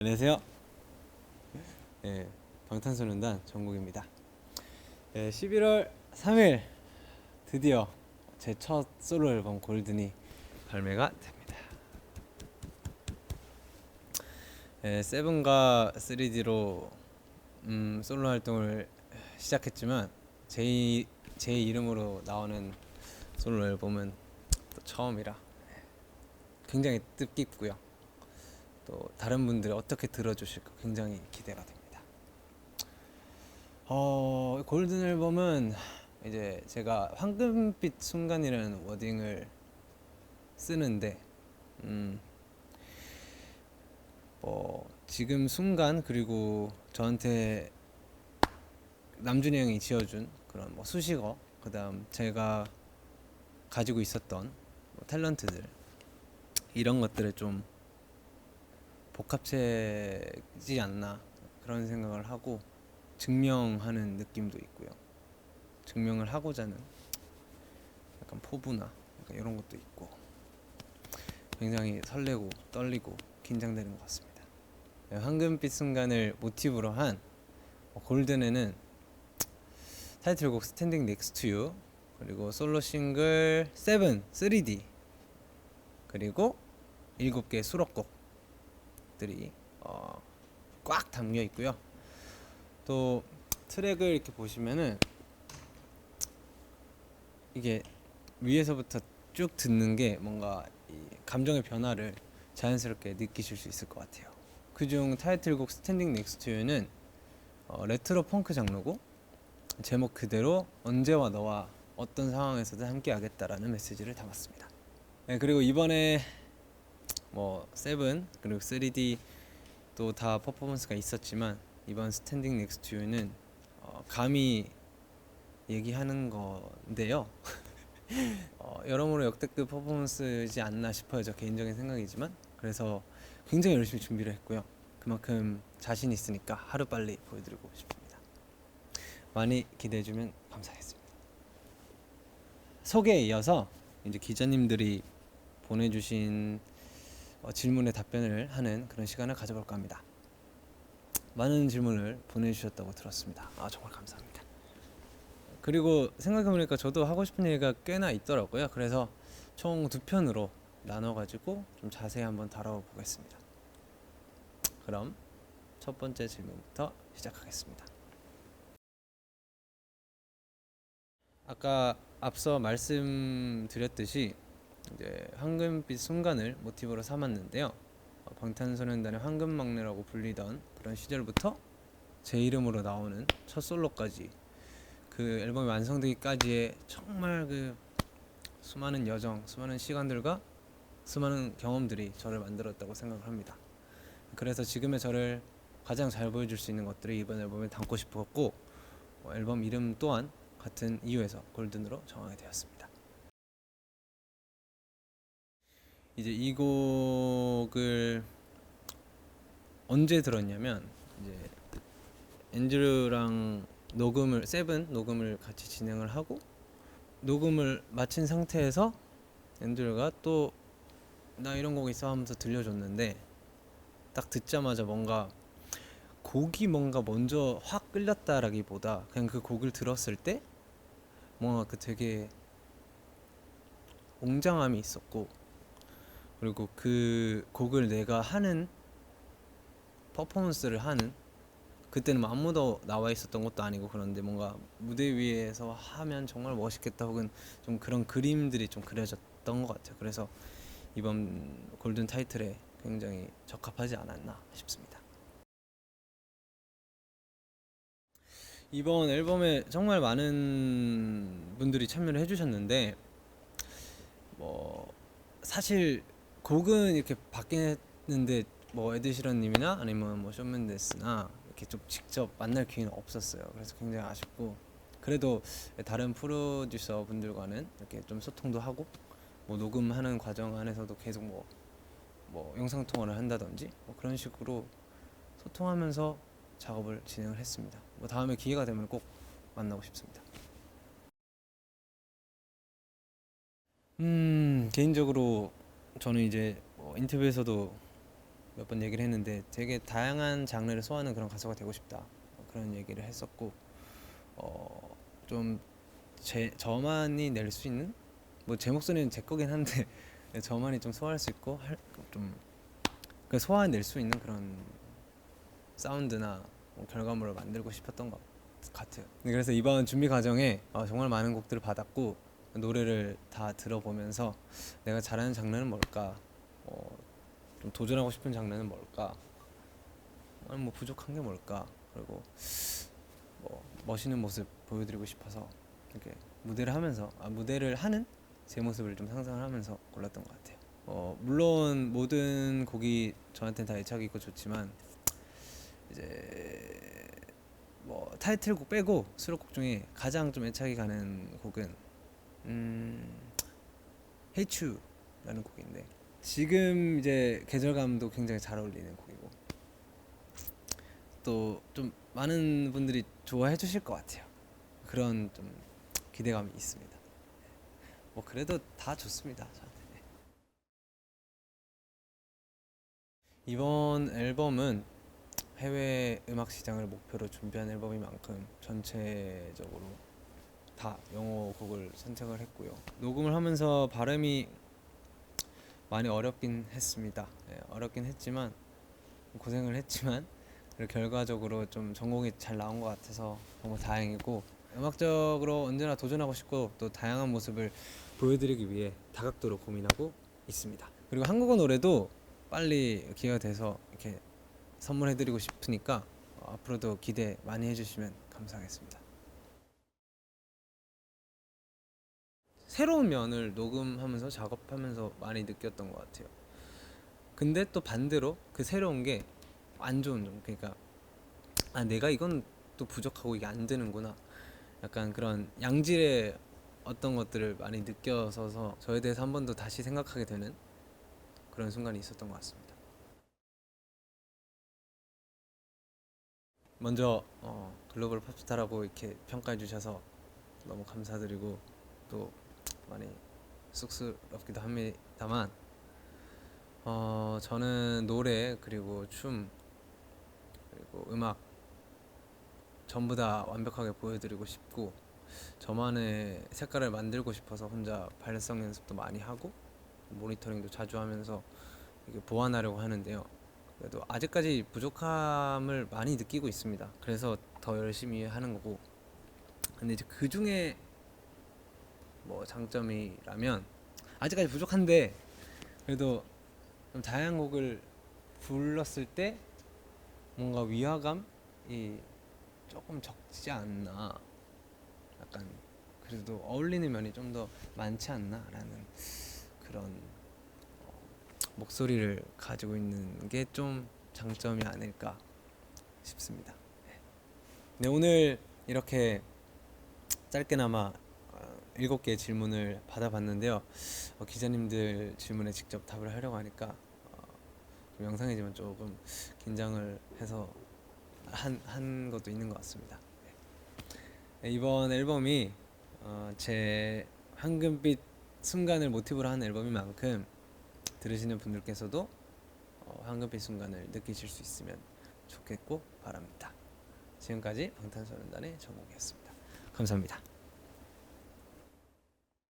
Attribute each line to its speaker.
Speaker 1: 안녕하세요. 네, 방탄소년단 정국입니다. 11월 3일 드디어 제 첫 솔로 앨범 골든이 발매가 됩니다. 세븐과 3D로 솔로 활동을 시작했지만 제 이름으로 나오는 솔로 앨범은 또 처음이라 굉장히 뜻깊고요. 또 다른 분들이 어떻게 들어주실까 굉장히 기대가 됩니다. 골든 앨범은 이제 제가 황금빛 순간이라는 워딩을 쓰는데 지금 순간, 그리고 저한테 남준이 형이 지어준 그런 수식어, 그다음 제가 가지고 있었던 탤런트들, 이런 것들을 좀 복합체지 않나 그런 생각을 하고 증명하는 느낌도 있고요. 증명을 하고자 하는 약간 포부나 약간 이런 것도 있고 굉장히 설레고 떨리고 긴장되는 것 같습니다. 황금빛 순간을 모티브로 한 골든에는 타이틀곡 스탠딩 넥스트 투 유, 그리고 솔로 싱글 세븐 3D, 그리고 7개의 수록곡들이 꽉 담겨 있고요. 또 트랙을 이렇게 보시면은 이게 위에서부터 쭉 듣는 게 뭔가 이 감정의 변화를 자연스럽게 느끼실 수 있을 것 같아요. 그중 타이틀곡 스탠딩 넥스트 투 유는 레트로 펑크 장르고, 제목 그대로 언제와 너와 어떤 상황에서든 함께 하겠다라는 메시지를 담았습니다. 그리고 이번에 세븐 그리고 3D 또 다 퍼포먼스가 있었지만, 이번 스탠딩 넥스트 투 유는 감히 얘기하는 건데요. 여러모로 역대급 퍼포먼스지 않나 싶어요. 저 개인적인 생각이지만. 그래서 굉장히 열심히 준비를 했고요. 그만큼 자신 있으니까 하루빨리 보여드리고 싶습니다. 많이 기대해주면 감사하겠습니다. 소개에 이어서 이제 기자님들이 보내주신 질문에 답변을 하는 그런 시간을 가져볼까 합니다. 많은 질문을 보내주셨다고 들었습니다. 정말 감사합니다. 그리고 생각해보니까 저도 하고 싶은 얘기가 꽤나 있더라고요. 그래서 총 2편으로 나눠가지고 좀 자세히 한번 다뤄보겠습니다. 그럼 첫 번째 질문부터 시작하겠습니다. 아까 앞서 말씀드렸듯이 이제 황금빛 순간을 모티브로 삼았는데요. 방탄소년단의 황금막내라고 불리던 그런 시절부터 제 이름으로 나오는 첫 솔로까지, 그 앨범이 완성되기까지의 정말 그 수많은 여정, 수많은 시간들과 수많은 경험들이 저를 만들었다고 생각을 합니다. 그래서 지금의 저를 가장 잘 보여줄 수 있는 것들을 이번 앨범에 담고 싶었고, 앨범 이름 또한 같은 이유에서 골든으로 정하게 되었습니다. 이제 이 곡을 언제 들었냐면, 이제 앤드류랑 세븐 녹음을 같이 진행을 하고, 녹음을 마친 상태에서 앤드류가 또 나 이런 곡 있어 하면서 들려줬는데, 딱 듣자마자 곡이 뭔가 먼저 확 끌렸다라기보다 그냥 그 곡을 들었을 때 뭔가 그 되게 웅장함이 있었고, 그리고 그 곡을 내가 하는 퍼포먼스를 하는, 그때는 아무도 나와 있었던 것도 아니고, 그런데 뭔가 무대 위에서 하면 정말 멋있겠다, 혹은 좀 그런 그림들이 좀 그려졌던 것 같아요. 그래서 이번 골든 타이틀에 굉장히 적합하지 않았나 싶습니다. 이번 앨범에 정말 많은 분들이 참여를 해주셨는데, 사실 곡은 이렇게 바뀌긴 했는데 에드시런님이나 아니면 션 맨데스나 이렇게 좀 직접 만날 기회는 없었어요. 그래서 굉장히 아쉽고, 그래도 다른 프로듀서 분들과는 이렇게 좀 소통도 하고, 녹음하는 과정 안에서도 계속 영상 통화를 한다든지 그런 식으로 소통하면서 작업을 진행을 했습니다. 다음에 기회가 되면 꼭 만나고 싶습니다. 개인적으로 저는 이제 인터뷰에서도 몇 번 얘기를 했는데 되게 다양한 장르를 소화하는 그런 가수가 되고 싶다, 그런 얘기를 했었고, 좀 저만이 낼 수 있는, 뭐 제 목소리는 제 거긴 한데 저만이 좀 소화할 수 있고 좀 소화해낼 수 있는 그런 사운드나 뭐 결과물을 만들고 싶었던 것 같아요. 그래서 이번 준비 과정에 정말 많은 곡들을 받았고, 노래를 다 들어보면서 내가 잘하는 장르는 뭘까, 좀 도전하고 싶은 장르는 뭘까, 아니 뭐 부족한 게 뭘까, 그리고 뭐 멋있는 모습 보여드리고 싶어서 이렇게 무대를 하는 제 모습을 좀 상상을 하면서 골랐던 것 같아요. 물론 모든 곡이 저한테는 다 애착이 있고 좋지만, 이제 뭐 타이틀곡 빼고 수록곡 중에 가장 좀 애착이 가는 곡은 Hate You라는 곡인데, 지금 이제 계절감도 굉장히 잘 어울리는 곡이고, 또 좀 많은 분들이 좋아해 주실 것 같아요. 그런 좀 기대감이 있습니다. 뭐 그래도 다 좋습니다, 저한테. 네. 이번 앨범은 해외 음악 시장을 목표로 준비한 앨범인 만큼 전체적으로 다 영어 곡을 선택을 했고요. 녹음을 하면서 발음이 많이 어렵긴 했습니다. 네, 어렵긴 했지만, 고생을 했지만, 그리고 결과적으로 좀 전곡이 잘 나온 것 같아서 너무 다행이고, 음악적으로 언제나 도전하고 싶고 또 다양한 모습을 보여드리기 위해 다각도로 고민하고 있습니다. 그리고 한국어 노래도 빨리 기회가 돼서 이렇게 선물해드리고 싶으니까 앞으로도 기대 많이 해주시면 감사하겠습니다. 새로운 면을 녹음하면서 작업하면서 많이 느꼈던 것 같아요. 근데 또 반대로 그 새로운 게 안 좋은 점, 그러니까 내가 이건 또 부족하고 이게 안 되는구나, 약간 그런 양질의 어떤 것들을 많이 느껴서 저에 대해서 한 번 더 다시 생각하게 되는 그런 순간이 있었던 것 같습니다. 먼저 글로벌 팝스타라고 이렇게 평가해 주셔서 너무 감사드리고, 또 많이 쑥스럽기도 합니다만, 저는 노래 그리고 춤 그리고 음악 전부 다 완벽하게 보여드리고 싶고, 저만의 색깔을 만들고 싶어서 혼자 발성 연습도 많이 하고 모니터링도 자주 하면서 이게 보완하려고 하는데요. 그래도 아직까지 부족함을 많이 느끼고 있습니다. 그래서 더 열심히 하는 거고, 근데 이제 그 중에 뭐 장점이라면, 아직까지 부족한데 그래도 좀 다양한 곡을 불렀을 때 뭔가 위화감이 조금 적지 않나, 약간 그래도 어울리는 면이 좀 더 많지 않나라는 그런 목소리를 가지고 있는 게 좀 장점이 아닐까 싶습니다. 네, 오늘 이렇게 짧게나마 7개의 질문을 받아봤는데요. 기자님들 질문에 직접 답을 하려고 하니까 좀 영상이지만 조금 긴장을 해서 한 것도 있는 것 같습니다. 네, 이번 앨범이 제 황금빛 순간을 모티브로 한 앨범인 만큼 들으시는 분들께서도 황금빛 순간을 느끼실 수 있으면 좋겠고 바랍니다. 지금까지 방탄소년단의 정국이었습니다. 감사합니다.